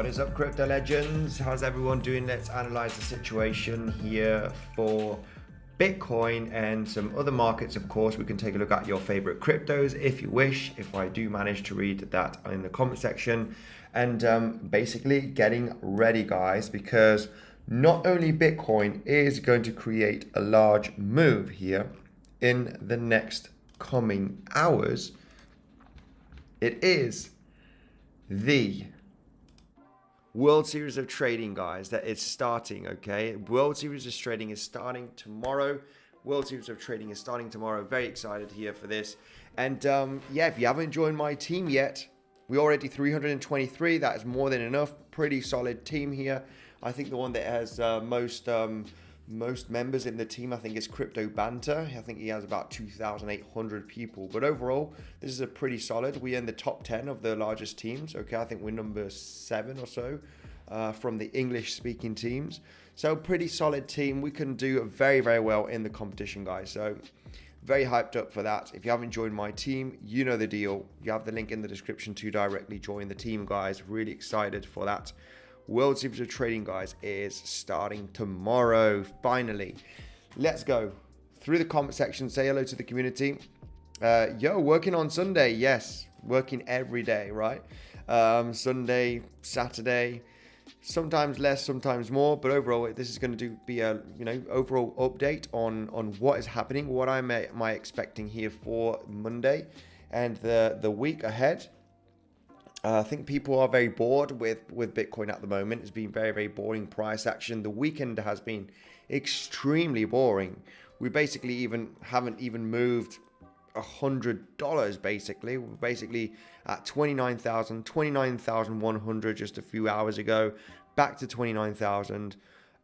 What is up, crypto legends? How's everyone doing? Let's analyze the situation here for Bitcoin and some other markets. Of course, we can take a look at your favorite cryptos if you wish, if I do manage to read that in the comment section. And basically getting ready, guys, because not only Bitcoin is going to create a large move here in the next coming hours, it is the World Series of Trading, guys, that is starting, okay? World Series of Trading is starting tomorrow. World Series of Trading is starting tomorrow. Very excited here for this. And yeah, if you haven't joined my team yet, we're already 323. That is more than enough. Pretty solid team here. I think the one that has most members in the team, I think, is Crypto Banter. I think he has about 2,800 people. But overall, this is a pretty solid. We're in the top 10 of the largest teams. Okay, I think we're number 7 or so from the English-speaking teams. So pretty solid team. We can do very, very well in the competition, guys. So very hyped up for that. If you haven't joined my team, you know the deal. You have the link in the description to directly join the team, guys. Really excited for that. World Series of Trading, guys, is starting tomorrow. Finally, let's go through the comment section. Say hello to the community. Yo, working on Sunday. Yes, working every day, right? Sunday, Saturday, sometimes less, sometimes more. But overall, this is going to be a overall update on what is happening. What am I expecting here for Monday and the week ahead. I think people are very bored with Bitcoin at the moment. It's been very, very boring price action. The weekend has been extremely boring. We basically haven't even moved $100 basically. We're basically at 29,100 just a few hours ago. Back to 29,000.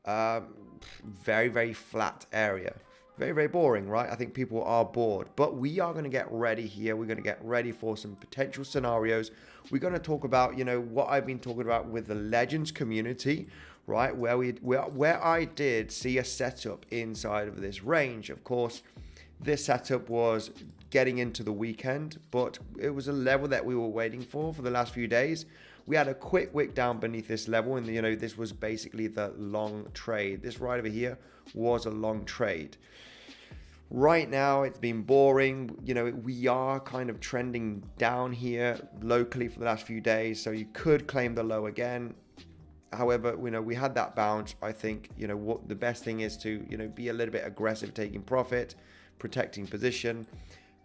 Very, very flat area. Very, very boring, right? I think people are bored, but we are going to get ready here. We're going to get ready for some potential scenarios. We're going to talk about, what I've been talking about with the Legends community, right? Where I did see a setup inside of this range. Of course, this setup was getting into the weekend, but it was a level that we were waiting for the last few days. We had a quick wick down beneath this level, and this was basically the long trade. This right over here was a long trade. Right now, it's been boring. We are kind of trending down here locally for the last few days, so you could claim the low again. However, we had that bounce. I think, what the best thing is to, be a little bit aggressive, taking profit, protecting position.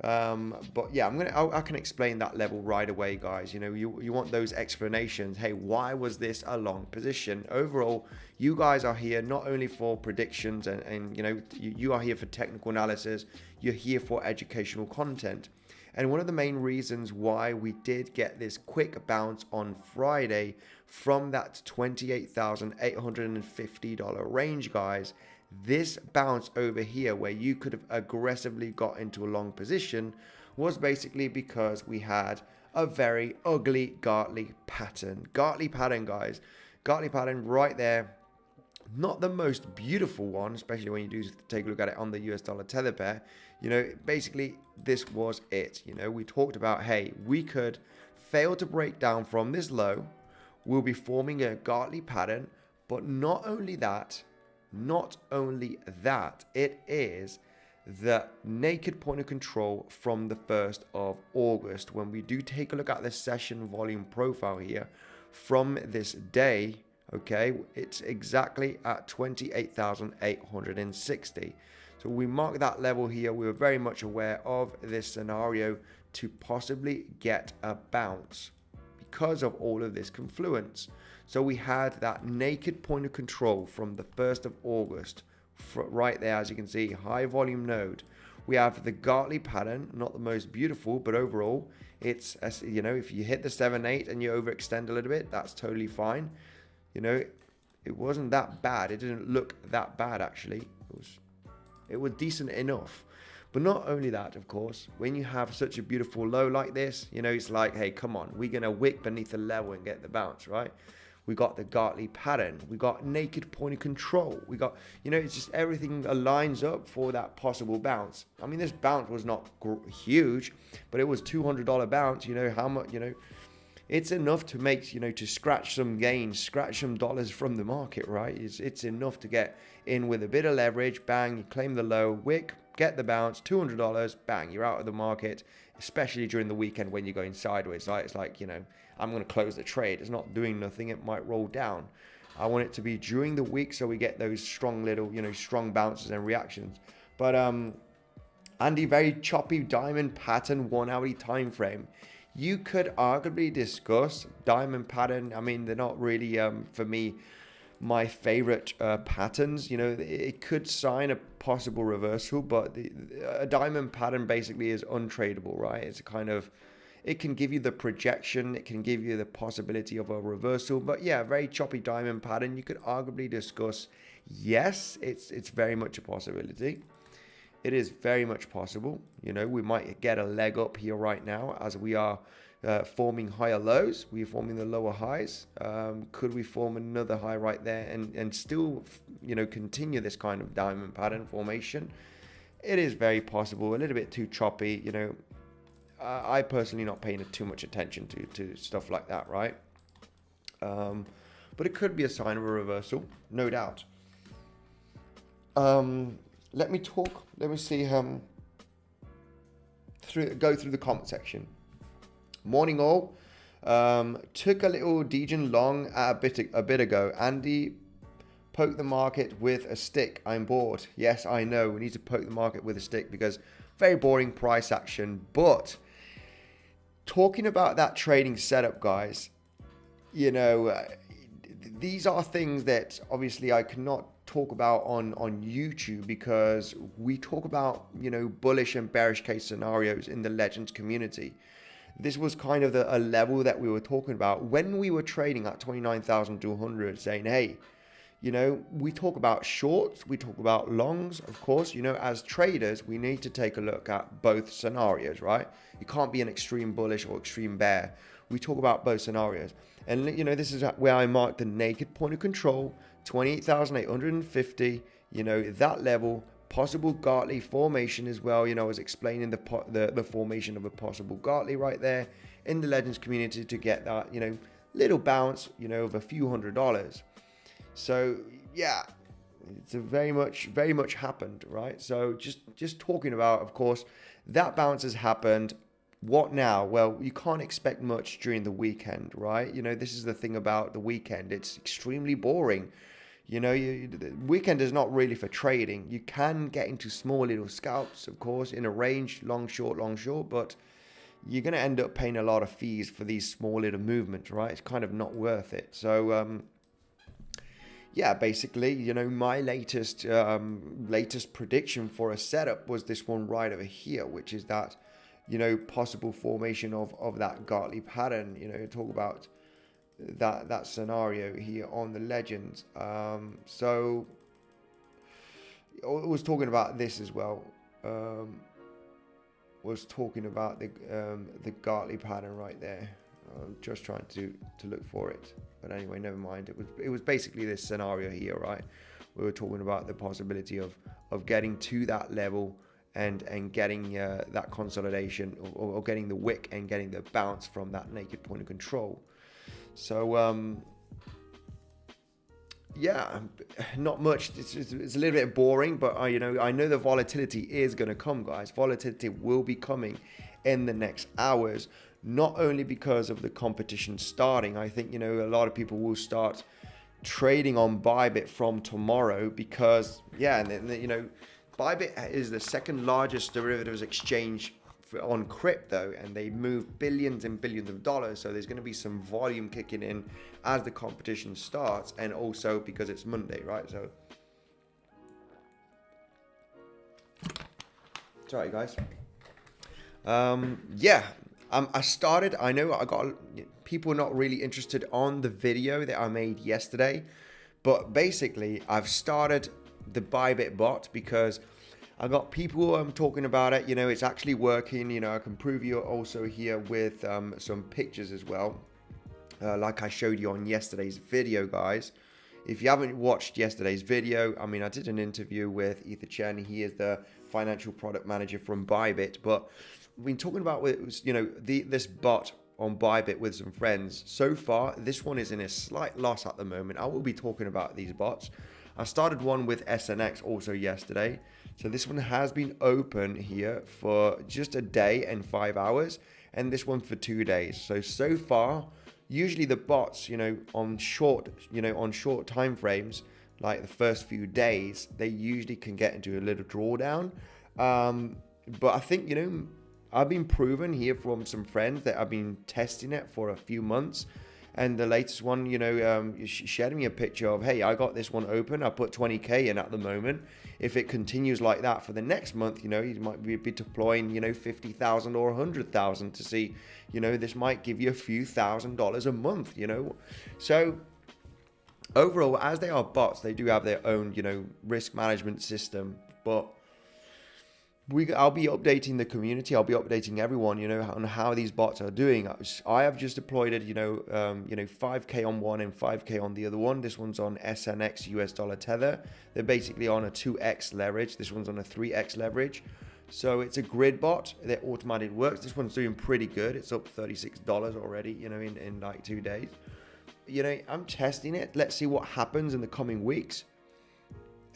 But yeah, I can explain that level right away, guys. You want those explanations. Hey, why was this a long position? Overall, you guys are here not only for predictions and you are here for technical analysis. You're here for educational content. And one of the main reasons why we did get this quick bounce on Friday from that $28,850 range, guys, this bounce over here where you could have aggressively got into a long position was basically because we had a very ugly Gartley pattern. Gartley pattern, guys. Gartley pattern right there. Not the most beautiful one, especially when you do take a look at it on the US dollar tether pair. Basically this was it. We talked about, hey, we could fail to break down from this low. We'll be forming a Gartley pattern, but not only that, it is the naked point of control from the 1st of August. When we do take a look at the session volume profile here from this day, okay, it's exactly at 28,860. So we mark that level here. We were very much aware of this scenario to possibly get a bounce because of all of this confluence. So we had that naked point of control from the 1st of August, right there, as you can see, high volume node. We have the Gartley pattern, not the most beautiful, but overall, it's, if you hit the 7-8 and you overextend a little bit, that's totally fine. It wasn't that bad. It didn't look that bad, actually. It was decent enough. But not only that, of course, when you have such a beautiful low like this, it's like, hey, come on, we're going to wick beneath the level and get the bounce, right? We got the Gartley pattern. We got naked point of control. We got, it's just everything aligns up for that possible bounce. I mean, this bounce was not huge, but it was $200 bounce. How much, it's enough to make, to scratch some gains, scratch some dollars from the market, right? It's enough to get in with a bit of leverage, bang, you claim the low, wick, get the bounce, $200, bang, you're out of the market, especially during the weekend when you're going sideways. It's like, I'm going to close the trade. It's not doing nothing. It might roll down. I want it to be during the week so we get those strong little, strong bounces and reactions. But Andy, very choppy diamond pattern, 1 hourly time frame. You could arguably discuss diamond pattern. I mean, they're not really, for me, my favorite patterns. It could sign a possible reversal, but a diamond pattern basically is untradeable, right? It's it can give you the projection, it can give you the possibility of a reversal, but yeah, very choppy diamond pattern. You could arguably discuss, yes, it's very much a possibility. It is very much possible. We might get a leg up here right now as we are forming higher lows. We're forming the lower highs. Could we form another high right there and still, continue this kind of diamond pattern formation? It is very possible. A little bit too choppy. I personally not paying too much attention to stuff like that, right? But it could be a sign of a reversal, no doubt. Let me see go through the comment section. Morning all. Took a little degen long a bit ago. Andy, poke the market with a stick. I'm bored. Yes, I know. We need to poke the market with a stick because very boring price action. But talking about that trading setup, guys, these are things that obviously I cannot talk about on YouTube because we talk about, bullish and bearish case scenarios in the Legends community. This was kind of a level that we were talking about when we were trading at 29,200, saying, hey, we talk about shorts, we talk about longs, of course. As traders, we need to take a look at both scenarios, right? You can't be an extreme bullish or extreme bear. We talk about both scenarios. And, this is where I marked the naked point of control, 28,850, that level, possible Gartley formation as well. I was explaining the formation of a possible Gartley right there in the Legends community to get that, little bounce, of a few $100s. So, yeah, it's very much happened, right? So just talking about, of course, that bounce has happened. What now? Well, you can't expect much during the weekend, right? This is the thing about the weekend. It's extremely boring. The weekend is not really for trading. You can get into small little scalps, of course, in a range, long, short, but you're going to end up paying a lot of fees for these small little movements, right? It's kind of not worth it. So, yeah, basically, my latest prediction for a setup was this one right over here, which is that, possible formation of that Gartley pattern. Talk about that scenario here on the Legends. So I was talking about this as well. Was talking about the Gartley pattern right there. I'm just trying to look for it, but anyway, never mind. It was basically this scenario here, right? We were talking about the possibility of getting to that level and getting that consolidation or getting the wick and getting the bounce from that naked point of control. So yeah, not much. It's a little bit boring, but I know the volatility is going to come, guys. Volatility will be coming in the next hours, not only because of the competition starting. I think, a lot of people will start trading on Bybit from tomorrow because, yeah, and Bybit is the second largest derivatives exchange on crypto, and they move billions and billions of dollars. So there's going to be some volume kicking in as the competition starts, and also because it's Monday, right? So, sorry guys. Yeah, I started. I know I got people not really interested on the video that I made yesterday, but basically I've started the Bybit bot because I got people talking about it. It's actually working. I can prove you also here with some pictures as well, like I showed you on yesterday's video, guys. If you haven't watched yesterday's video, I did an interview with Ether Chen. He is the financial product manager from Bybit, but we've been talking about this bot on Bybit with some friends. So far, this one is in a slight loss at the moment. I will be talking about these bots. I started one with SNX also yesterday. So this one has been open here for just a day and 5 hours, and this one for 2 days. So far, usually the bots, on short time frames, like the first few days, they usually can get into a little drawdown. But I think, I've been proven here from some friends that I've been testing it for a few months. And the latest one, she shared me a picture of, hey, I got this one open. I put 20K in at the moment. If it continues like that for the next month, you might be deploying, 50,000 or 100,000 to see, this might give you a few $1,000s a month, So overall, as they are bots, they do have their own, risk management system. But I'll be updating the community. I'll be updating everyone, on how these bots are doing. I have just deployed it, 5K on one and 5K on the other one. This one's on SNX US dollar tether. They're basically on a 2x leverage. This one's on a 3x leverage. So it's a grid bot that automatically works. This one's doing pretty good. It's up $36 already, in like 2 days. I'm testing it. Let's see what happens in the coming weeks.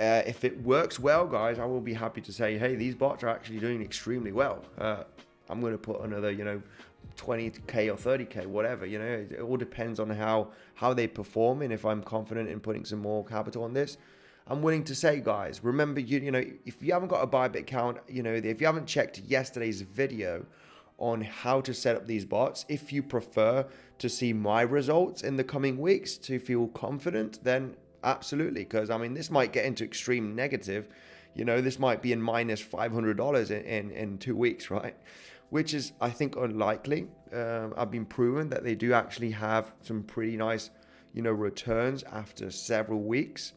If it works well, guys, I will be happy to say, hey, these bots are actually doing extremely well. I'm going to put another, 20K or 30K, whatever, it all depends on how they perform. And if I'm confident in putting some more capital on this, I'm willing to say, guys, remember, if you haven't got a Bybit account, if you haven't checked yesterday's video on how to set up these bots, if you prefer to see my results in the coming weeks to feel confident, then absolutely, because this might get into extreme negative. This might be in minus $500 in 2 weeks, right? Which is, I think, unlikely. I've been proven that they do actually have some pretty nice, returns after several weeks.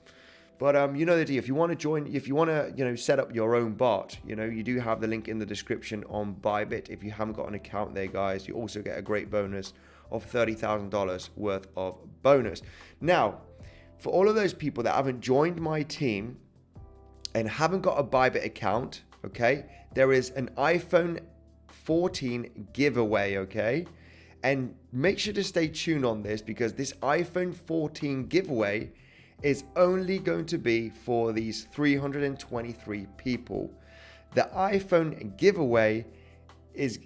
But the deal. If you want to join, if you want to, set up your own bot, you do have the link in the description on Bybit. If you haven't got an account there, guys, you also get a great bonus of $30,000 worth of bonus. Now, for all of those people that haven't joined my team and haven't got a Bybit account, okay, there is an iPhone 14 giveaway, okay? And make sure to stay tuned on this, because this iPhone 14 giveaway is only going to be for these 323 people. The iPhone giveaway is,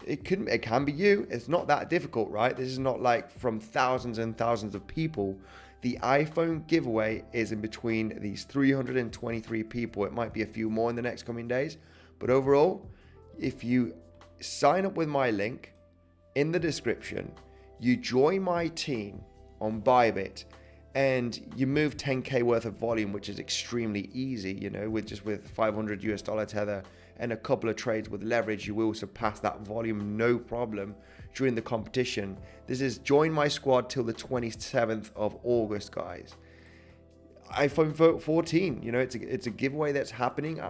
it can be you. It's not that difficult, right? This is not like from thousands and thousands of people. The iPhone giveaway is in between these 323 people. It might be a few more in the next coming days. But overall, if you sign up with my link in the description, you join my team on Bybit, and you move 10K worth of volume, which is extremely easy, with 500 US dollar tether and a couple of trades with leverage, you will surpass that volume no problem during the competition. This is join my squad till the 27th of August, guys. iPhone 14, it's a giveaway that's happening,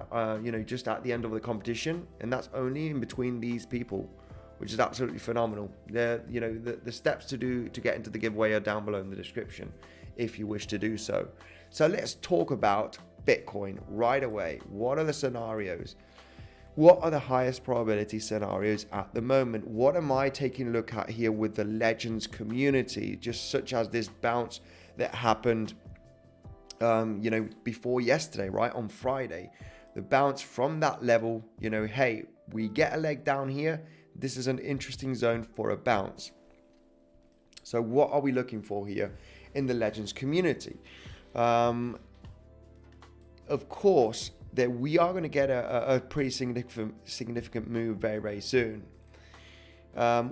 just at the end of the competition, and that's only in between these people, which is absolutely phenomenal. The steps to get into the giveaway are down below in the description if you wish to do so. So let's talk about Bitcoin right away. What are the scenarios? What are the highest probability scenarios at the moment? What am I taking a look at here with the Legends community, just such as this bounce that happened, before yesterday, right, on Friday? The bounce from that level, hey, we get a leg down here. This is an interesting zone for a bounce. So what are we looking for here in the Legends community? Of course, that we are going to get a pretty significant move very, very soon.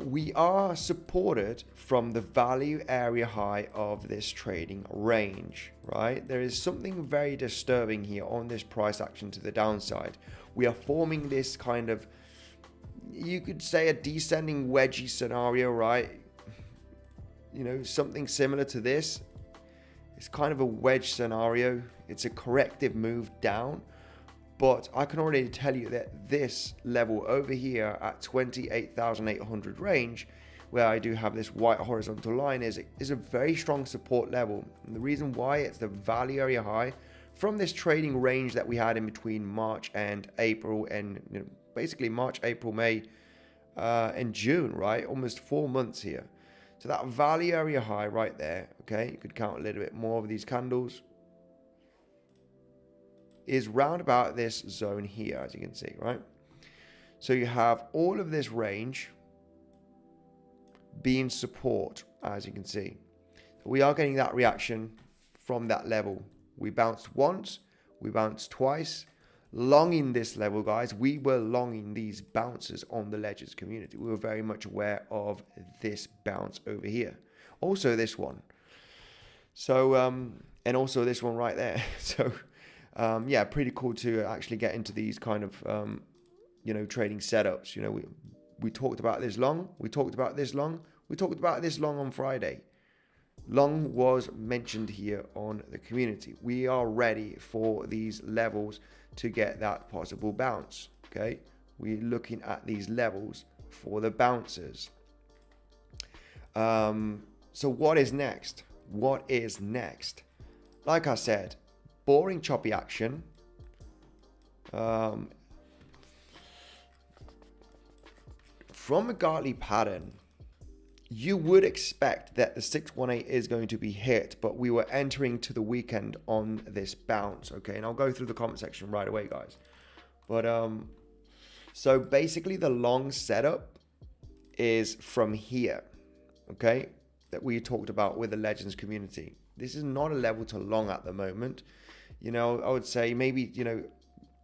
We are supported from the value area high of this trading range, right? There is something very disturbing here on this price action to the downside. We are forming this kind of, you could say, a descending wedgie scenario, right? Something similar to this. It's kind of a wedge scenario. It's a corrective move down. But I can already tell you that this level over here at 28,800 range, where I do have this white horizontal line, is a very strong support level. And the reason why, it's the value area high from this trading range that we had in between March and April, and basically March, April, May, in June, right? Almost 4 months here. So that value area high right there, okay, you could count a little bit more of these candles, is round about this zone here, as you can see, right? So you have all of this range being support, as you can see. We are getting that reaction from that level. We bounced once, we bounced twice. Longing this level, guys, we were longing these bounces on the Ledgers community. We were very much aware of this bounce over here. Also this one. So, and also this one right there. So, yeah, pretty cool to actually get into these kind of, trading setups. We talked about this long. We talked about this long. We talked about this long on Friday. Long was mentioned here on the community. We are ready for these levels to get that possible bounce. Okay, we're looking at these levels for the bounces. So what is next? What is next? Like I said, boring choppy action. From a Gartley pattern, you would expect that the 618 is going to be hit, but we were entering to the weekend on this bounce, okay? And I'll go through the comment section right away, guys. But so basically the long setup is from here, okay? That we talked about with the Legends community. This is not a level to long at the moment. I would say maybe,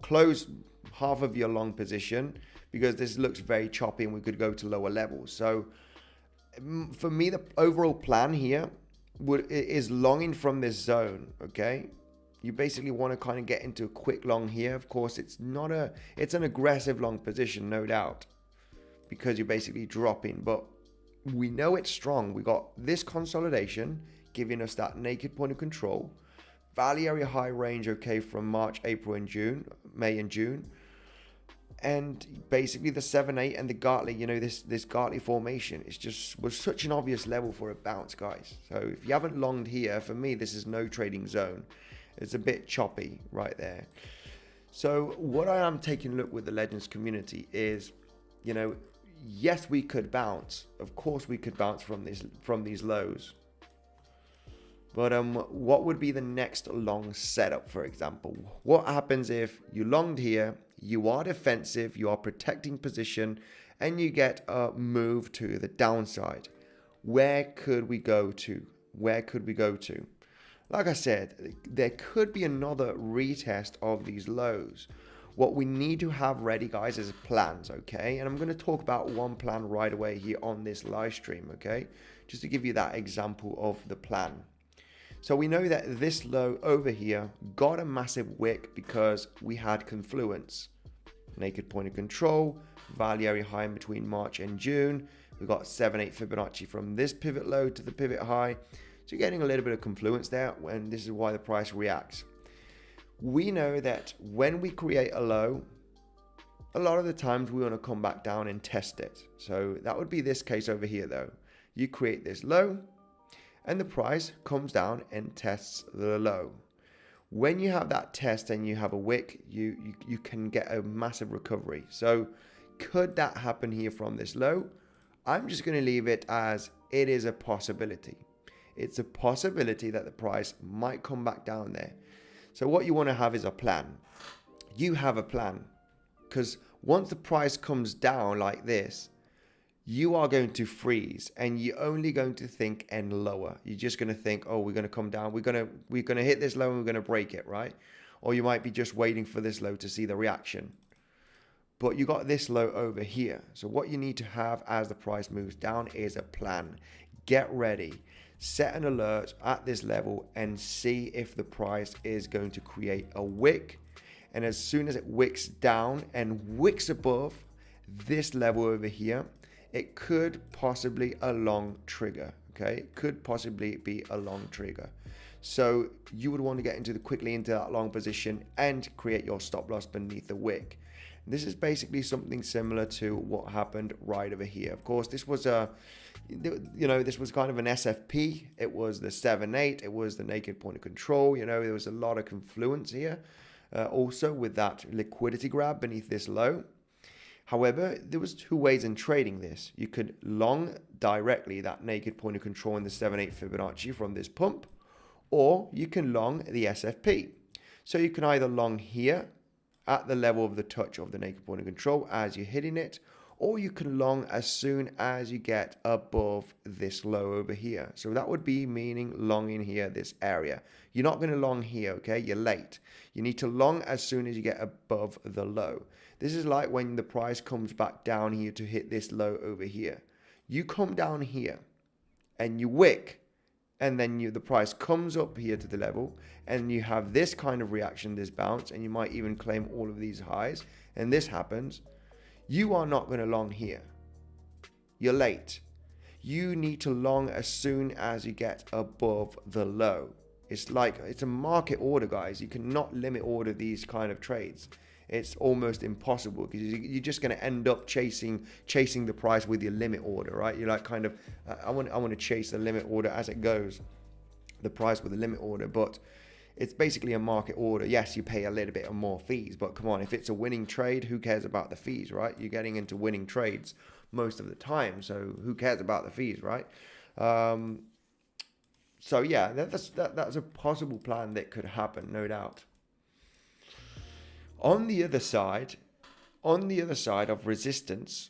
close half of your long position because this looks very choppy and we could go to lower levels. So for me, the overall plan here is longing from this zone, okay? You basically want to kind of get into a quick long here. Of course, it's an aggressive long position, no doubt, because you're basically dropping, but we know it's strong. We got this consolidation giving us that naked point of control. Value area high range, okay, from March, April, and June, May and June. And basically the 7-8 and the Gartley, this Gartley formation, was such an obvious level for a bounce, guys. So if you haven't longed here, for me, this is no trading zone. It's a bit choppy right there. So what I am taking a look with the Legends community is, yes, we could bounce. Of course, we could bounce from these lows. But what would be the next long setup, for example? What happens if you longed here, you are defensive, you are protecting position, and you get a move to the downside? Where could we go to? Like I said, there could be another retest of these lows. What we need to have ready, guys, is plans, okay? And I'm going to talk about one plan right away here on this live stream, okay? Just to give you that example of the plan. So we know that this low over here got a massive wick because we had confluence. Naked point of control, value area high in between March and June. We got 7-8 Fibonacci from this pivot low to the pivot high. So you're getting a little bit of confluence there, and this is why the price reacts. We know that when we create a low, a lot of the times we want to come back down and test it. So that would be this case over here though. You create this low, and the price comes down and tests the low. When you have that test and you have a wick, you can get a massive recovery. So could that happen here from this low? I'm just going to leave it as it is a possibility. It's a possibility that the price might come back down there. So what you want to have is a plan. You have a plan, because once the price comes down like this, you are going to freeze and you're only going to think and lower. You're just going to think, oh, we're going to come down. We're going to hit this low and we're going to break it, right? Or you might be just waiting for this low to see the reaction. But you got this low over here. So what you need to have as the price moves down is a plan. Get ready. Set an alert at this level and see if the price is going to create a wick. And as soon as it wicks down and wicks above this level over here, it could possibly a long trigger, okay? It could possibly be a long trigger. So you would want to get quickly into that long position and create your stop loss beneath the wick. This is basically something similar to what happened right over here. Of course, this was this was kind of an SFP. It was the 7-8. It was the naked point of control. There was a lot of confluence here. Also with that liquidity grab beneath this low. However, there was two ways in trading this. You could long directly that naked point of control in the 7/8 Fibonacci from this pump, or you can long the SFP. So you can either long here at the level of the touch of the naked point of control as you're hitting it, or you can long as soon as you get above this low over here. So that would be meaning longing here, this area. You're not going to long here, okay? You're late. You need to long as soon as you get above the low. This is like when the price comes back down here to hit this low over here. You come down here and you wick, and then the price comes up here to the level, and you have this kind of reaction, this bounce, and you might even claim all of these highs, and this happens. You are not going to long here. You're late. You need to long as soon as you get above the low. It's a market order, guys. You cannot limit order these kind of trades. It's almost impossible because you're just going to end up chasing the price with your limit order, right? You're like kind of, I want to chase the limit order as it goes, the price with the limit order, but it's basically a market order. Yes, you pay a little bit more fees, but come on, if it's a winning trade, who cares about the fees, right? You're getting into winning trades most of the time, so who cares about the fees, right? So yeah, that's a possible plan that could happen, no doubt. On the other side of resistance,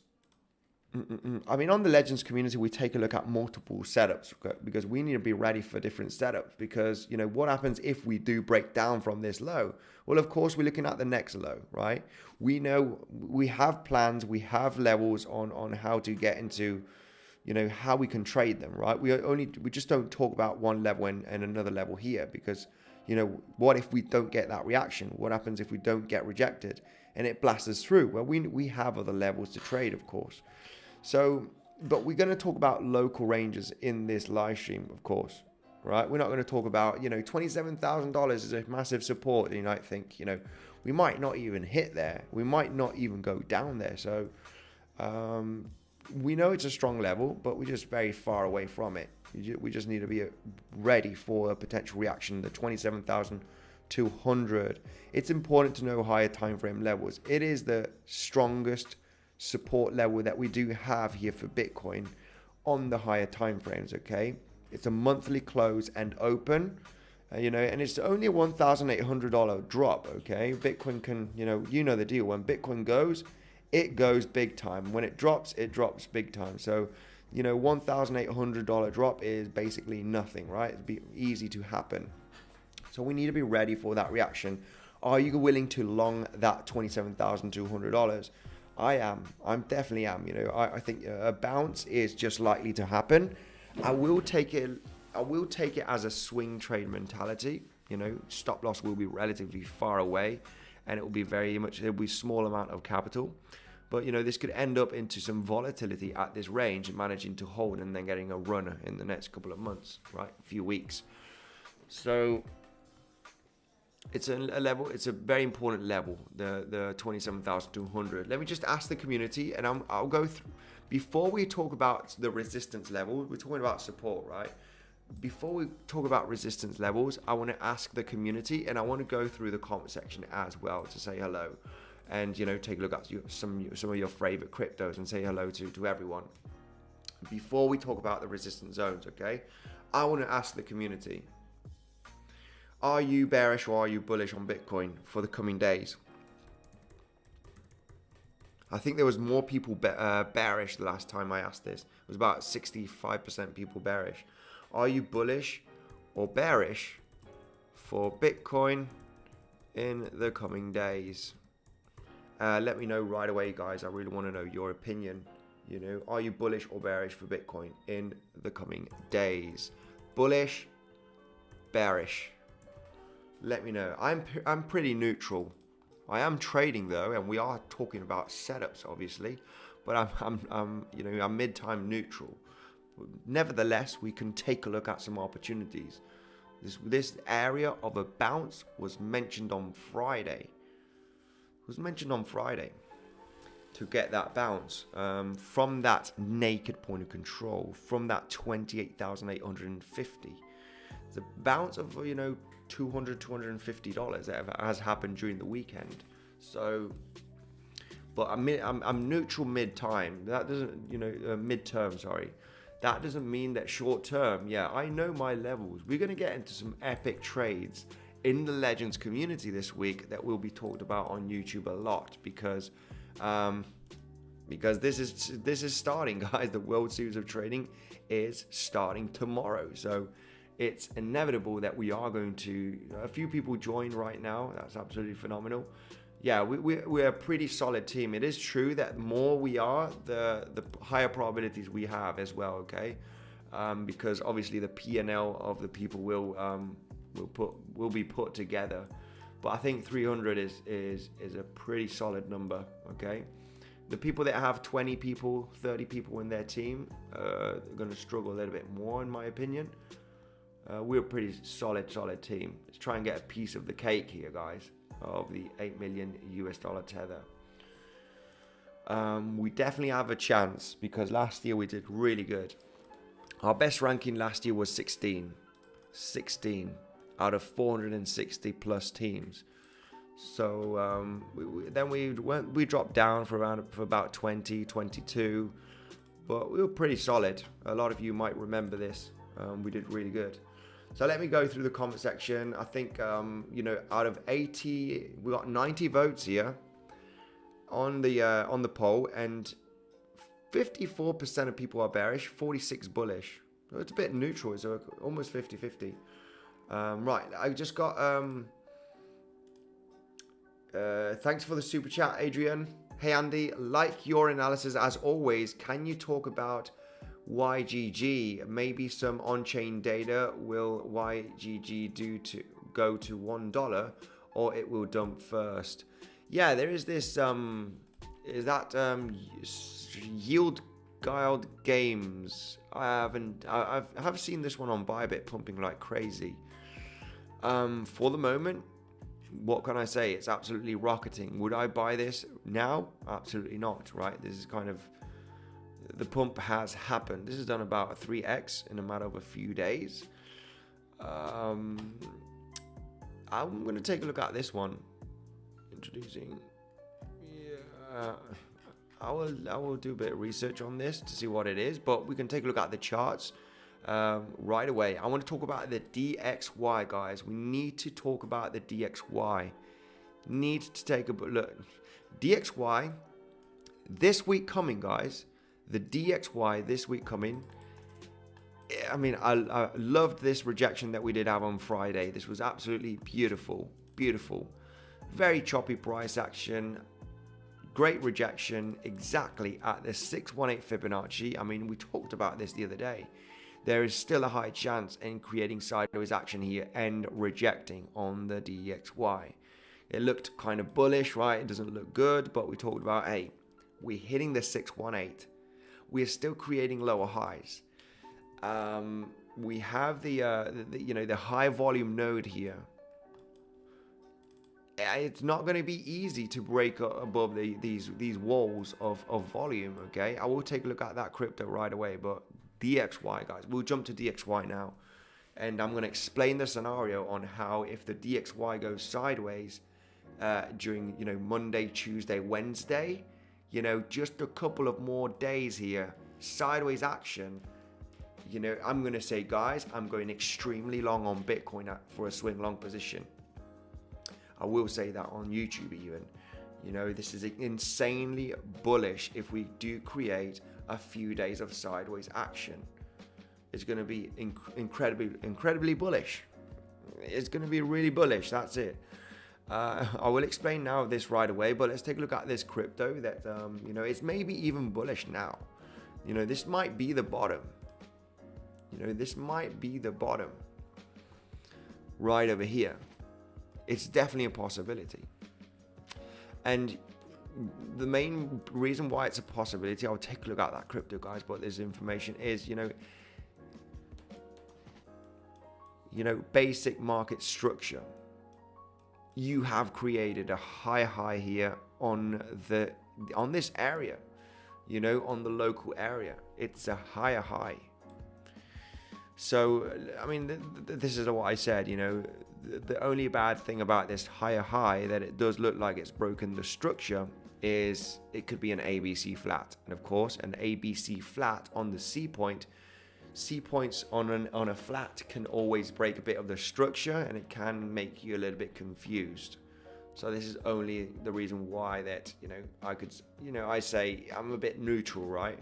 I mean, on the Legends community, we take a look at multiple setups because we need to be ready for different setups because, you know, what happens if we do break down from this low? Well, of course, we're looking at the next low, right? We know we have plans, we have levels on how to get into, you know, how we can trade them, right? We just don't talk about one level and another level here because, you know, what if we don't get that reaction? What happens if we don't get rejected and it blasts us through? Well, we have other levels to trade, of course. So, but we're going to talk about local ranges in this live stream, of course, right? We're not going to talk about, you know, $27,000 is a massive support. And you might think, you know, we might not even hit there. We might not even go down there. So, we know it's a strong level, but we're just very far away from it. We just need to be ready for a potential reaction, the 27,200. It's important to know higher time frame levels. It is the strongest support level that we do have here for Bitcoin on the higher time frames. Okay, it's a monthly close and open, you know, and it's only a $1,800 drop. Okay, Bitcoin can, you know the deal. When Bitcoin goes, it goes big time. When it drops big time. So, you know, $1,800 drop is basically nothing, right? It'd be easy to happen. So we need to be ready for that reaction. Are you willing to long that $27,200? I definitely am. You know, I think a bounce is just likely to happen. I will take it as a swing trade mentality. You know, stop loss will be relatively far away, and it will be it'll be small amount of capital. But you know, this could end up into some volatility at this range and managing to hold and then getting a runner in the next couple of months, right? A few weeks. So it's a level, it's a very important level, the 27,200. Let me just ask the community, and I'll go through, before we talk about the resistance level, we're talking about support, right? Before we talk about resistance levels, I want to ask the community, and I want to go through the comment section as well to say hello, and you know, take a look at some of your favorite cryptos and say hello to everyone. Before we talk about the resistance zones, okay? I want to ask the community, are you bearish or are you bullish on Bitcoin for the coming days? I think there was more people bearish the last time I asked this. It was about 65% people bearish. Are you bullish or bearish for Bitcoin in the coming days? Let me know right away, guys. I really want to know your opinion. You know, are you bullish or bearish for Bitcoin in the coming days? Bullish, bearish. Let me know. I'm pretty neutral. I am trading though, and we are talking about setups, obviously, but I'm you know, I'm mid-time neutral. Nevertheless, we can take a look at some opportunities. This area of a bounce was mentioned on Friday. To get that bounce from that naked point of control, from that 28,850. The bounce of, you know, $250 that has happened during the weekend. So but I'm neutral mid-time. That doesn't, mid-term, sorry. That doesn't mean that short-term, yeah, I know my levels. We're going to get into some epic trades in the Legends community this week that will be talked about on YouTube a lot because this is starting, guys. The World Series of Trading is starting tomorrow. So it's inevitable that we are going to, a few people join right now. That's absolutely phenomenal. Yeah, we're a pretty solid team. It is true that more we are, the higher probabilities we have as well, okay? Because obviously the P&L of the people will be put together. But I think 300 is a pretty solid number, okay? The people that have 20 people, 30 people in their team are going to struggle a little bit more, in my opinion. We're a pretty solid team. Let's try and get a piece of the cake here, guys, of the $8 million US tether. We definitely have a chance because last year we did really good. Our best ranking last year was 16 out of 460 plus teams. So we dropped down for about 20, 22, but we were pretty solid. A lot of you might remember this. We did really good. So let me go through the comment section. I think out of 80, we got 90 votes here on the poll, and 54% of people are bearish, 46 bullish. So it's a bit neutral. It's almost 50-50. Right, I just got thanks for the super chat, Adrian. Hey Andy, like your analysis as always. Can you talk about YGG? Maybe some on-chain data. Will YGG go to $1, or it will dump first? Yeah, there is this is that yield guiled games. I've seen this one on Bybit pumping like crazy. For the moment, what can I say? It's absolutely rocketing. Would I buy this now? Absolutely not, right? This is kind of, the pump has happened. This has done about a 3x in a matter of a few days. I'm going to take a look at this one. Introducing. Yeah, I will do a bit of research on this to see what it is, but we can take a look at the charts right away. I want to talk about the DXY, guys. We need to talk about the DXY. Need to take a look. DXY this week coming, guys. The DXY this week coming. I mean, I loved this rejection that we did have on Friday. This was absolutely beautiful. Very choppy price action. Great rejection exactly at the 618 Fibonacci. I mean, we talked about this the other day. There is still a high chance in creating sideways action here and rejecting on the DXY. It looked kind of bullish, right? It doesn't look good, but we talked about, hey, we're hitting the 618. We're still creating lower highs. We have the high volume node here. It's not going to be easy to break above these walls of volume, okay? I will take a look at that crypto right away, but DXY, guys, we'll jump to DXY now. And I'm going to explain the scenario on how if the DXY goes sideways during, Monday, Tuesday, Wednesday, just a couple of more days here, sideways action, I'm going to say, guys, I'm going extremely long on Bitcoin for a swing long position. I will say that on YouTube even. This is insanely bullish if we do create a few days of sideways action. It's going to be incredibly bullish. It's going to be really bullish. That's it. I will explain now this right away, but let's take a look at this crypto that, it's maybe even bullish now. This might be the bottom. This might be the bottom right over here. It's definitely a possibility. And the main reason why it's a possibility, I'll take a look at that crypto, guys, but this information is, basic market structure. You have created a high here on this area, on the local area. It's a higher high. So, I mean, this is what I said, the only bad thing about this higher high that it does look like it's broken the structure is it could be an ABC flat. And of course, an ABC flat on the C point, C points on a flat can always break a bit of the structure, and it can make you a little bit confused. So this is only the reason why that, I could, I say I'm a bit neutral, right?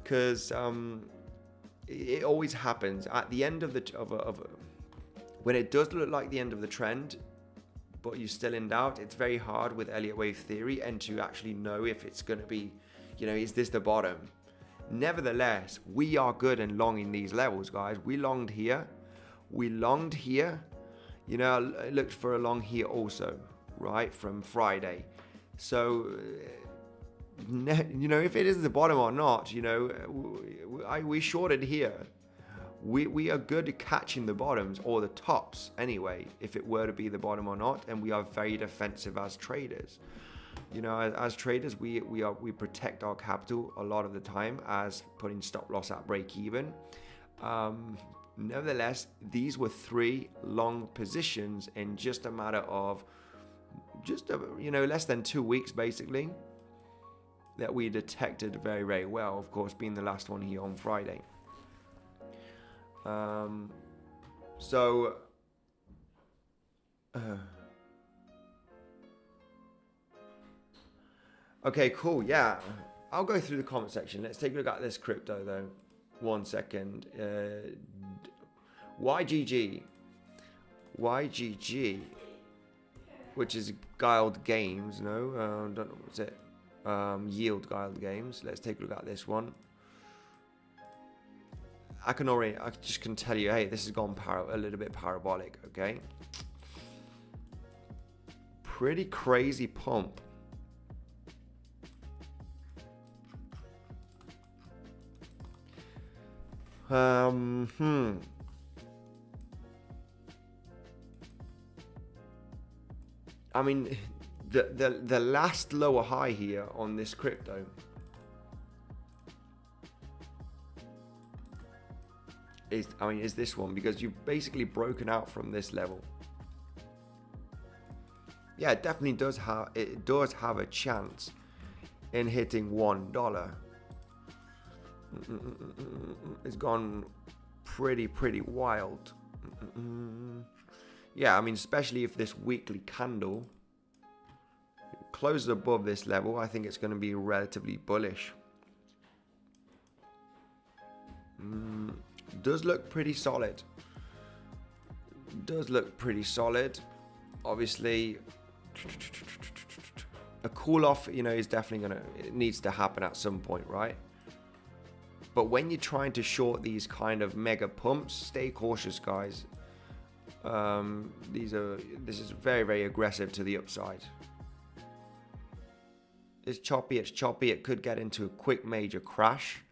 Because it always happens at the end of when it does look like the end of the trend, but you're still in doubt. It's very hard with Elliott wave theory and to actually know if it's going to be, is this the bottom? Nevertheless, we are good in longing these levels, guys. We longed here. We longed here. I looked for a long here also, right, from Friday. So, if it is the bottom or not, we shorted here. We are good at catching the bottoms or the tops anyway, if it were to be the bottom or not, and we are very defensive as traders. As traders, we protect our capital a lot of the time as putting stop loss at break even. Nevertheless, these were 3 long positions in just a matter of less than 2 weeks basically, that we detected very, very well, of course being the last one here on Friday. Okay, cool. Yeah, I'll go through the comment section. Let's take a look at this crypto though. 1 second. YGG, which is Guild Games. No, don't know what's it. Yield Guild Games. Let's take a look at this one. I just can tell you, hey, this has gone a little bit parabolic, okay? Pretty crazy pump. I mean, the last lower high here on this crypto is this one, because you've basically broken out from this level. Yeah, it definitely does have a chance in hitting $1. It's gone pretty wild. Yeah, I mean, especially if this weekly candle closes above this level, I think it's going to be relatively bullish. Does look pretty solid. Obviously, a cool off, is definitely it needs to happen at some point, right? But when you're trying to short these kind of mega pumps, stay cautious, guys. This is very, very aggressive to the upside. It's choppy. It could get into a quick major crash.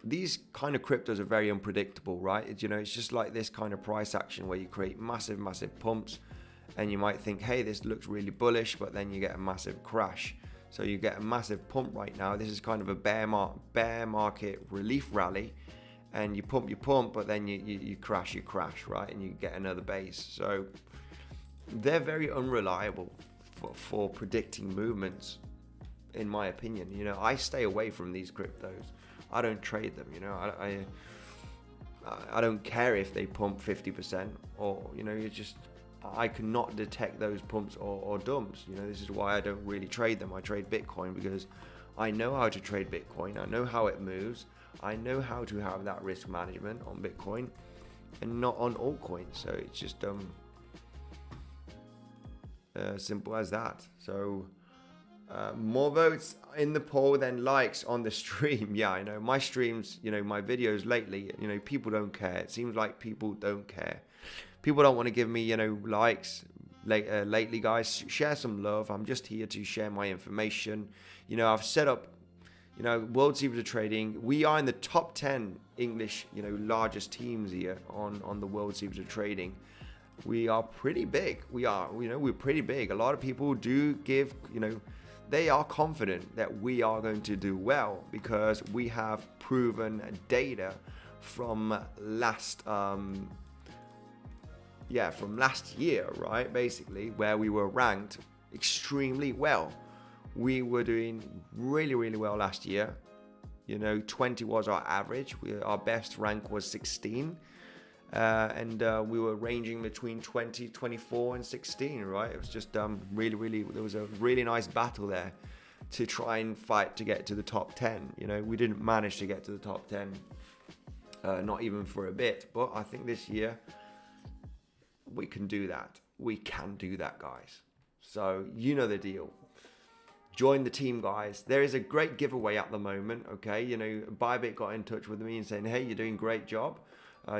These kind of cryptos are very unpredictable, right? It's just like this kind of price action where you create massive pumps, and you might think, hey, this looks really bullish, but then you get a massive crash. So you get a massive pump right now. This is kind of a bear market relief rally, and you pump, but then you crash, right? And you get another base. So they're very unreliable for predicting movements, in my opinion. I stay away from these cryptos. I don't trade them. I don't care if they pump 50% or I cannot detect those pumps or dumps. This is why I don't really trade them. I trade Bitcoin because I know how to trade Bitcoin. I know how it moves. I know how to have that risk management on Bitcoin and not on altcoins. So it's just simple as that. So more votes in the poll than likes on the stream. Yeah, I know my streams, my videos lately, people don't care. It seems like people don't care. People don't want to give me, likes lately, guys. Share some love. I'm just here to share my information. I've set up, World Secret of Trading. We are in the top 10 English, largest teams here on the World Secret of Trading. We are pretty big. We're pretty big. A lot of people do give, they are confident that we are going to do well because we have proven data from last from last year, right? Basically, where we were ranked extremely well. We were doing really, really well last year. 20 was our average. Our best rank was 16. And we were ranging between 20, 24, and 16, right? It was just really, really, there was a really nice battle there to try and fight to get to the top 10. We didn't manage to get to the top 10, not even for a bit. But I think this year, we can do that. We can do that, guys. So, you know the deal. Join the team, guys. There is a great giveaway at the moment, okay? Bybit got in touch with me and saying, hey, you're doing a great job.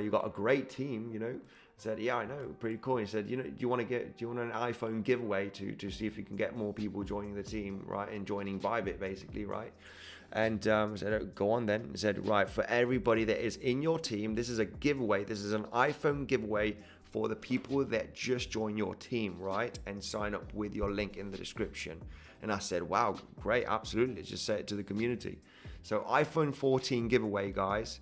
You got a great team, I said, yeah, I know, pretty cool. He said, do you want an iPhone giveaway to see if you can get more people joining the team, right? And joining Bybit, basically, right? And I said, oh, go on then. He said, right, for everybody that is in your team, this is a giveaway. This is an iPhone giveaway for the people that just join your team, right? And sign up with your link in the description. And I said, wow, great, absolutely. Just say it to the community. So iPhone 14 giveaway, guys.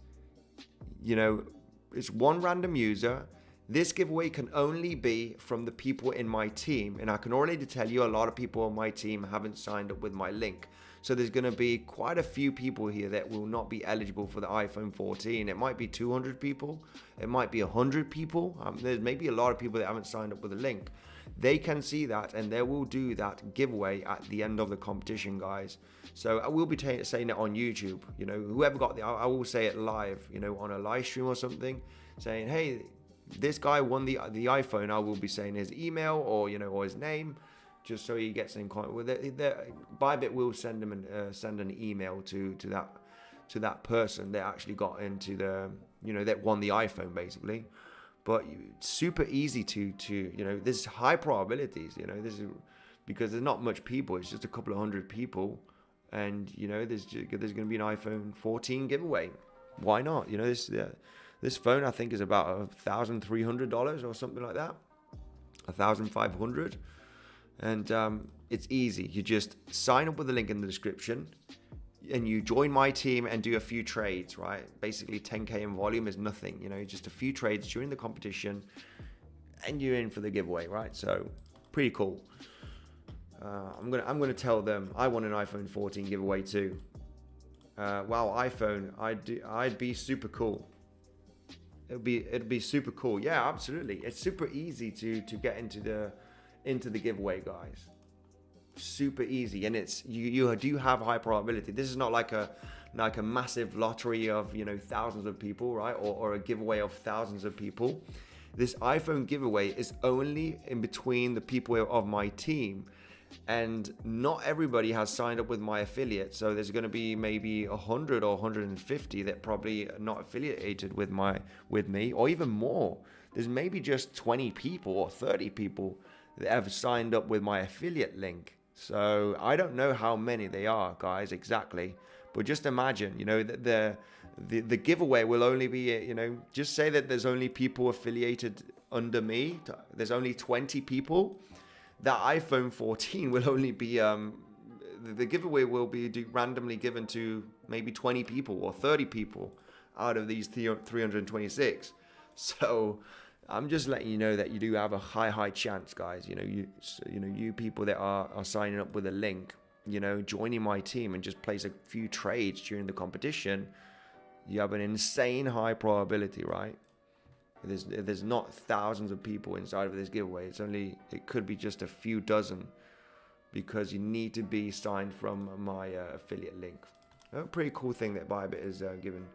It's one random user. This giveaway can only be from the people in my team. And I can already tell you a lot of people on my team haven't signed up with my link. So there's going to be quite a few people here that will not be eligible for the iPhone 14. It might be 200 people. It might be 100 people. There's maybe a lot of people that haven't signed up with a link. They can see that and they will do that giveaway at the end of the competition, guys. So I will be saying it on YouTube. Whoever got I will say it live, on a live stream or something, saying, hey, this guy won the iPhone. I will be saying his email or his name, just so he gets in contact with it. Bybit will send him send an email to that person that actually got into the that won the iPhone, basically. But it's super easy to there's high probabilities, this is because there's not much people. It's just a couple of hundred people, and there's going to be an iPhone 14 giveaway. Why not? This phone I think is about $1,300 or something like that, $1,500, and it's easy. You just sign up with the link in the description. And you join my team and do a few trades, right? Basically 10K in volume is nothing, just a few trades during the competition and you're in for the giveaway, right? So pretty cool. I'm gonna tell them I want an iPhone 14 giveaway too. Wow, iPhone, I'd be super cool. It'd be super cool. Yeah, absolutely. It's super easy to get into the giveaway, guys. Super easy, and it's you do have high probability. This is not like a massive lottery of thousands of people, right? Or a giveaway of thousands of people. This iPhone giveaway is only in between the people of my team, and not everybody has signed up with my affiliate. So there's going to be maybe 100 or 150 that probably are not affiliated with me, or even more. There's maybe just 20 people or 30 people that have signed up with my affiliate link. So I don't know how many they are, guys, exactly. But just imagine, that the giveaway will only be, just say that there's only people affiliated under me. There's only 20 people. That iPhone 14 will only be, the giveaway will be randomly given to maybe 20 people or 30 people out of these 326. So I'm just letting you know that you do have a high chance, guys. You people that are signing up with a link, joining my team and just place a few trades during the competition, you have an insane high probability, right? There's not thousands of people inside of this giveaway. It could be just a few dozen, because you need to be signed from my affiliate link. A pretty cool thing that Bybit is given.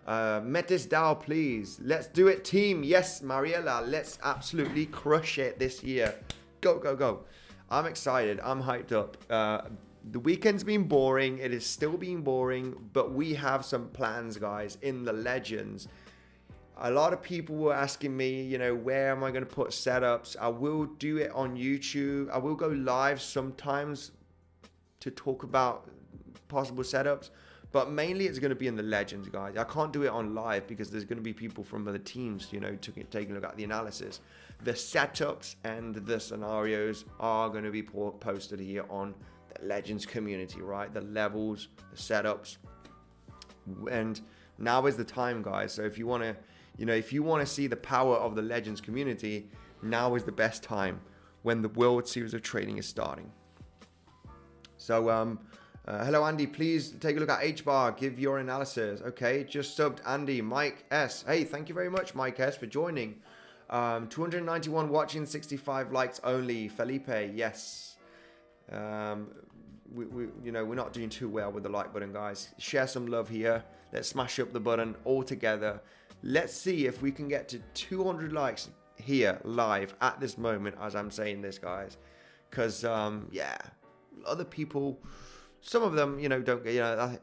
Metis DAO, please. Let's do it, team. Yes, Mariella. Let's absolutely crush it this year. Go, go, go. I'm excited. I'm hyped up. The weekend's been boring. It is still being boring, but we have some plans, guys, in the Legends. A lot of people were asking me, where am I going to put setups? I will do it on YouTube. I will go live sometimes to talk about possible setups. But mainly it's going to be in the Legends, guys. I can't do it on live because there's going to be people from other teams, taking a look at the analysis. The setups and the scenarios are going to be posted here on the Legends community, right? The levels, the setups. And now is the time, guys. So if you want to, You know, if you want to see the power of the Legends community, now is the best time when the World Series of Trading is starting. So, hello, Andy. Please take a look at H-bar. Give your analysis. Okay, just subbed Andy. Mike S. Hey, thank you very much, Mike S, for joining. 291 watching, 65 likes only. Felipe, yes. We're not doing too well with the like button, guys. Share some love here. Let's smash up the button all together. Let's see if we can get to 200 likes here live at this moment as I'm saying this, guys. Because, yeah, other people, some of them, don't get,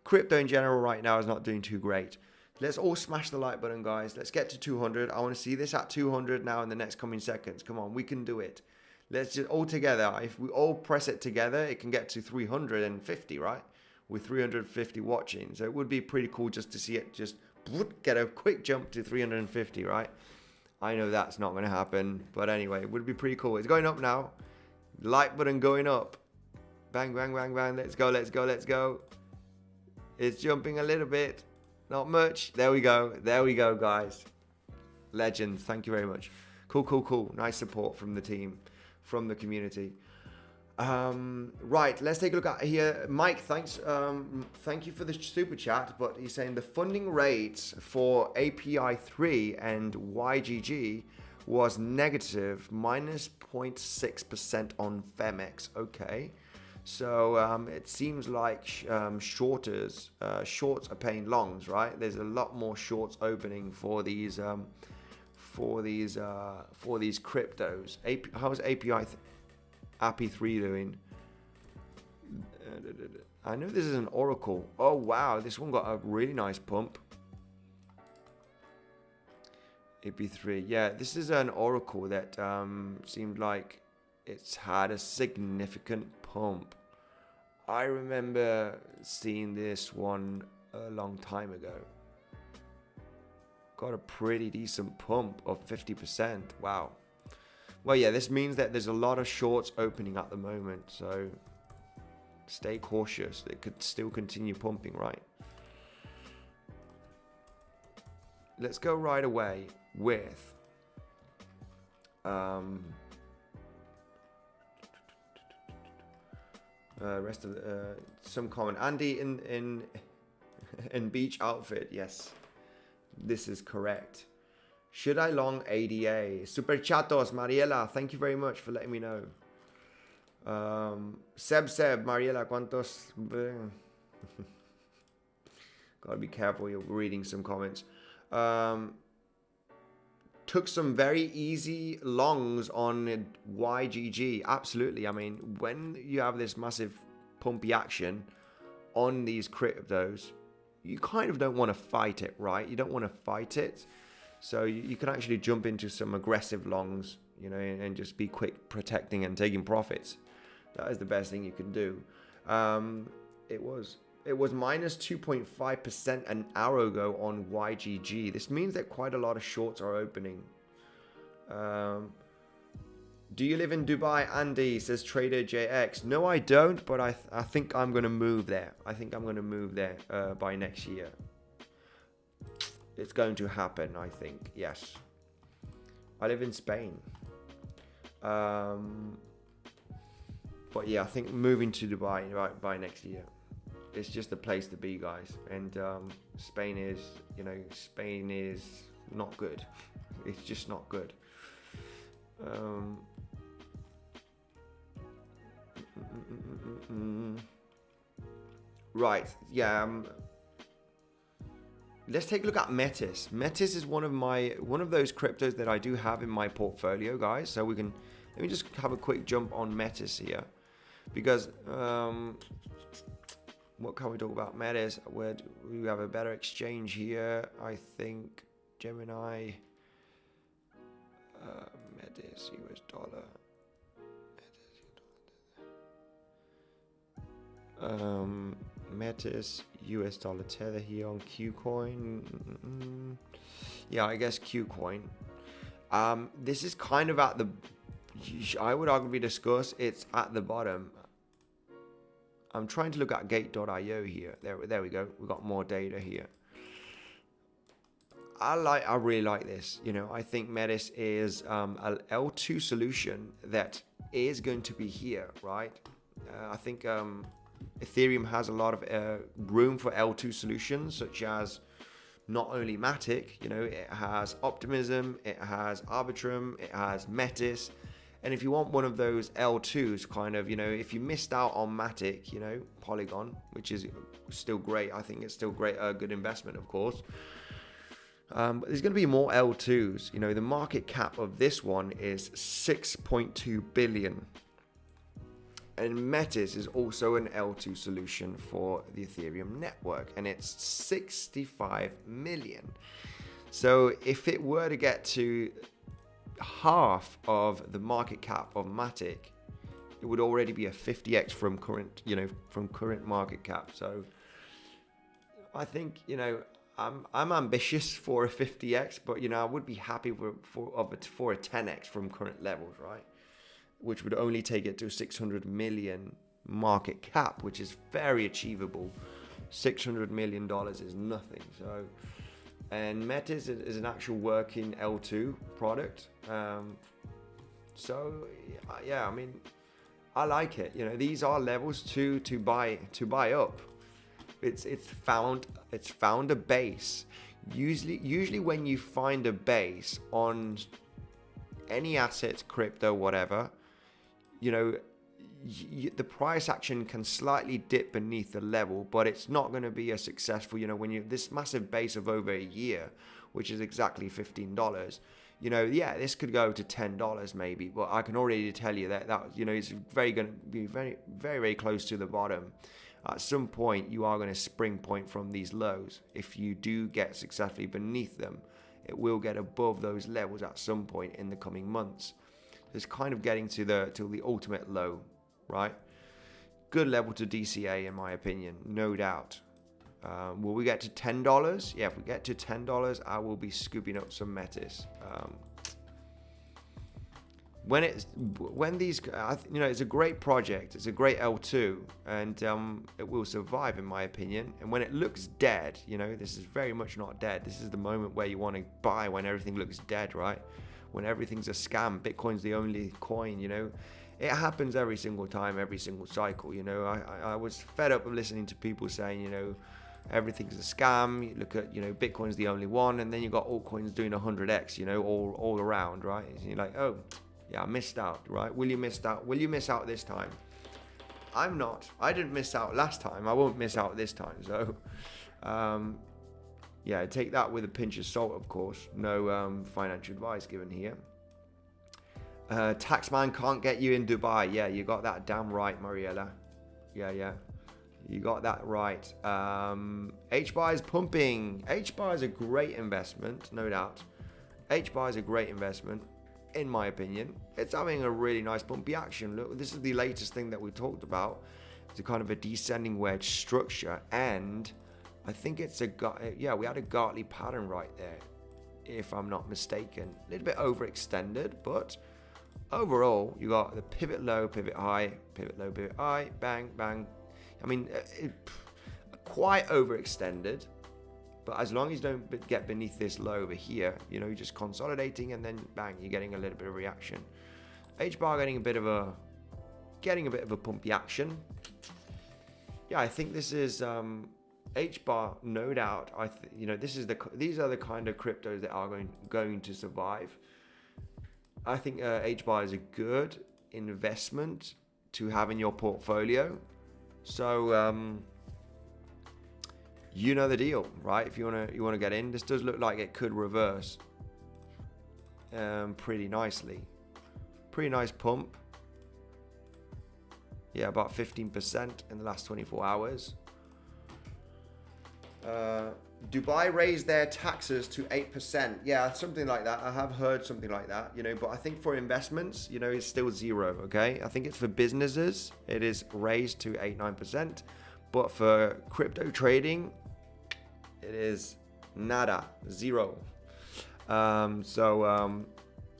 crypto in general right now is not doing too great. Let's all smash the like button, guys. Let's get to 200. I want to see this at 200 now in the next coming seconds. Come on, we can do it. Let's just all together. If we all press it together, it can get to 350, right? With 350 watching. So it would be pretty cool just to see it just get a quick jump to 350, right? I know that's not going to happen. But anyway, it would be pretty cool. It's going up now. Like button going up. Bang, bang, bang, bang. Let's go, let's go, let's go. It's jumping a little bit. Not much. There we go. There we go, guys. Legends. Thank you very much. Cool, cool, cool. Nice support from the team, from the community. Right. Let's take a look at here. Mike, thanks. Thank you for the super chat. But he's saying the funding rates for API 3 and YGG was negative, minus 0.6% on Femex. Okay. So it seems like shorts are paying longs, right? There's a lot more shorts opening for these cryptos. How's API 3 doing? I know this is an Oracle. Oh wow, this one got a really nice pump. AP3, yeah, this is an Oracle that seemed like it's had a significant pump. I remember seeing this one a long time ago. Got a pretty decent pump of 50%. Wow. Well, yeah, this means that there's a lot of shorts opening at the moment. So stay cautious. It could still continue pumping, right? Let's go right away with rest of the, some comment. Andy in beach outfit. Yes, this is correct. Should I long ADA? Super chatos, Mariela. Thank you very much for letting me know. Seb, Mariela, ¿cuántos? Gotta be careful. You're reading some comments. Took some very easy longs on YGG. Absolutely. I mean, when you have this massive pumpy action on these cryptos, you kind of don't want to fight it, right? You don't want to fight it. So you can actually jump into some aggressive longs, and just be quick protecting and taking profits. That is the best thing you can do. It was minus 2.5% an hour ago on YGG. This means that quite a lot of shorts are opening. Do you live in Dubai, Andy? Says Trader JX. No, I don't, but I think I'm going to move there. I think I'm going to move there by next year. It's going to happen, I think. Yes. I live in Spain. But yeah, I think moving to Dubai right by next year. It's just the place to be, guys. And Spain is not good. It's just not good. Right. Yeah. Let's take a look at Metis. Metis is one of those cryptos that I do have in my portfolio, guys. So let me just have a quick jump on Metis here, because what can we talk about? Metis, where do we have a better exchange here? I think Gemini, Metis, US dollar. Metis, US dollar tether here on Qcoin. Yeah, I guess Qcoin. This is kind of at the, I would arguably discuss it's at the bottom. I'm trying to look at gate.io here. There we go. We've got more data here. I really like this. I think Metis is a L2 solution that is going to be here, right? I think Ethereum has a lot of room for L2 solutions, such as not only Matic, it has Optimism, it has Arbitrum, it has Metis. And if you want one of those L2s, kind of, if you missed out on Matic, Polygon, which is still great. I think it's still great, a good investment, of course. But there's going to be more L2s. The market cap of this one is 6.2 billion. And Metis is also an L2 solution for the Ethereum network, and it's 65 million. So if it were to get to half of the market cap of Matic, it would already be a 50x from current market cap. So I think, I'm ambitious for a 50x, but I would be happy for a 10x from current levels, right? Which would only take it to 600 million market cap, which is very achievable. $600 million is nothing. So, and Metis is an actual working L2 product. So yeah, I mean, I like it. These are levels to buy up. It's found a base. Usually when you find a base on any assets, crypto, whatever, the price action can slightly dip beneath the level, but it's not going to be as successful. When this massive base of over a year, which is exactly $15, yeah, this could go to $10 maybe, but I can already tell you that it's going to be very, very, very close to the bottom. At some point, you are going to spring point from these lows. If you do get successfully beneath them, it will get above those levels at some point in the coming months. It's kind of getting to the ultimate low, right? Good level to DCA, in my opinion, no doubt. Will we get to $10? Yeah, if we get to $10, I will be scooping up some Metis. It's a great project. It's a great L2, and it will survive, in my opinion. And when it looks dead, this is very much not dead. This is the moment where you want to buy when everything looks dead, right? When everything's a scam. Bitcoin's the only coin, It happens every single time, every single cycle, I was fed up of listening to people saying, everything's a scam. You look at, Bitcoin's the only one, and then you got altcoins doing 100x, all around, right? And you're like, oh, yeah, I missed out, right? Will you miss out? Will you miss out this time? I'm not. I didn't miss out last time. I won't miss out this time. So, yeah, take that with a pinch of salt, of course. No financial advice given here. Taxman can't get you in Dubai. Yeah, you got that damn right, Mariella. Yeah. You got that right. HBAR is pumping. HBAR is a great investment, no doubt. HBAR is a great investment, in my opinion. It's having a really nice bumpy action. Look, this is the latest thing that we talked about. It's a kind of a descending wedge structure, and I think it's we had a Gartley pattern right there, if I'm not mistaken. A little bit overextended, but overall, you got the pivot low, pivot high, pivot low, pivot high, bang, bang. I mean, quite overextended, but as long as you don't get beneath this low over here, you're just consolidating, and then bang, you're getting a little bit of reaction. HBAR getting a bit of a pumpy action. Yeah, I think this is HBAR, no doubt. These are the kind of cryptos that are going to survive. I think HBAR is a good investment to have in your portfolio. So you know the deal, right? If you wanna get in, this does look like it could reverse pretty nicely. Pretty nice pump. Yeah, about 15% in the last 24 hours. Dubai raised their taxes to 8%. Yeah, something like that. I have heard something like that, but I think for investments, it's still zero, okay? I think it's for businesses, it is raised to 8-9%. But for crypto trading, it is nada, zero.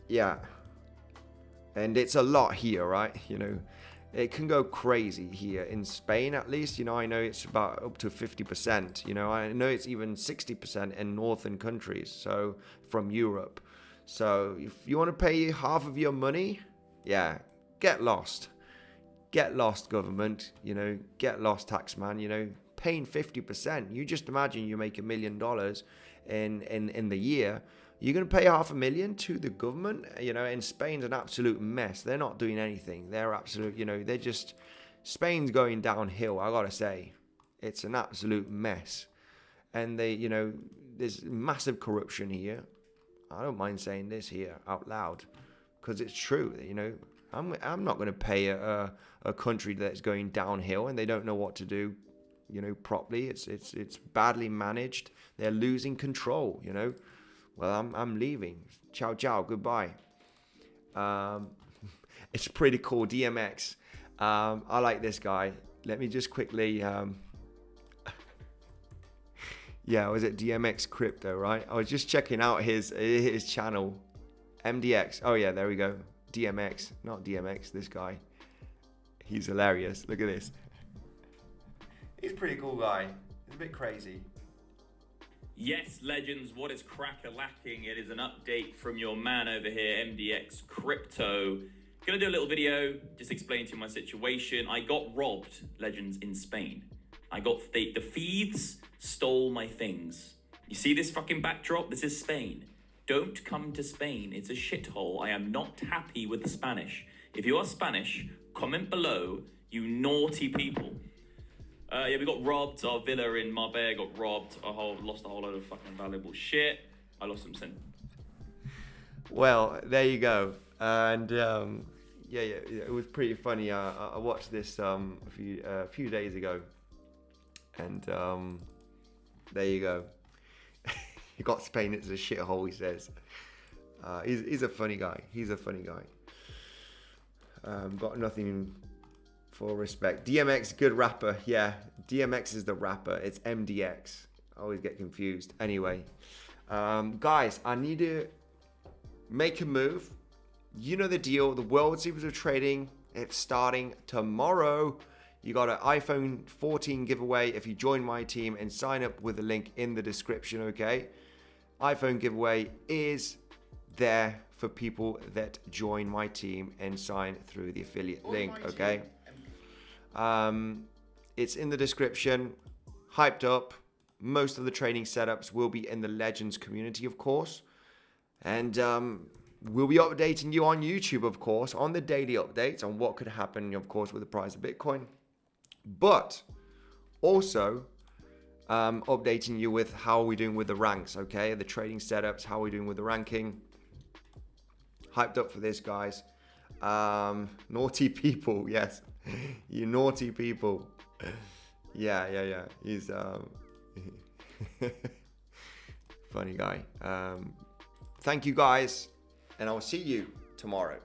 Yeah. And it's a lot here, right? it can go crazy here in Spain, at least. You know, I know it's about up to 50%. You know, I know it's even 60% in northern countries, so from Europe. So if you want to pay half of your money, yeah, get lost. Get lost, government. You know, get lost, taxman. You know, paying 50%. You just imagine you make $1 million in the year. You're going to pay $500,000 to the government. You know, and Spain's an absolute mess. They're not doing anything. They're absolute, you know, they're just, Spain's going downhill, I gotta say. It's an absolute mess. And they, you know, there's massive corruption here. I don't mind saying this here out loud, because it's true. You know, I'm not going to pay a country that's going downhill and they don't know what to do, you know, properly. It's badly managed. They're losing control, you know. Well, I'm leaving. Ciao, ciao. Goodbye. It's pretty cool. DMX. I like this guy. Let me just quickly. Yeah, was it DMX Crypto, right? I was just checking out his channel. MDX. Oh, yeah, there we go. DMX. Not DMX, this guy. He's hilarious. Look at this. He's a pretty cool guy. He's a bit crazy. Yes, legends, what is crack-a-lacking? It is an update from your man over here, MDX Crypto. Gonna do a little video, just explaining to you my situation. I got robbed, legends, in Spain. The thieves stole my things. You see this fucking backdrop? This is Spain. Don't come to Spain, it's a shithole. I am not happy with the Spanish. If you are Spanish, comment below, you naughty people. Yeah, we got robbed. Our villa in Marbella got robbed. Lost a whole load of fucking valuable shit. I lost some cent. Well, there you go. And yeah, it was pretty funny. I watched this a few days ago, and there you go. He got Spain. It's a shithole, he says. He's a funny guy. He's a funny guy. Got nothing for respect. DMX, good rapper. Yeah, DMX is the rapper. It's MDX. I always get confused. Anyway, guys, I need to make a move. You know the deal. The World Series of Trading, it's starting tomorrow. You got an iPhone 14 giveaway if you join my team and sign up with the link in the description, okay? iPhone giveaway is there for people that join my team and sign through the affiliate link, okay? It's in the description. Hyped up. Most of the training setups will be in the Legends community, of course. And we'll be updating you on YouTube, of course, on the daily updates on what could happen, of course, with the price of Bitcoin. But also updating you with how we're doing with the ranks, okay? The trading setups, how we're doing with the ranking. Hyped up for this, guys. Naughty people, yes. You naughty people. Yeah. He's funny guy. Thank you, guys, and I'll see you tomorrow.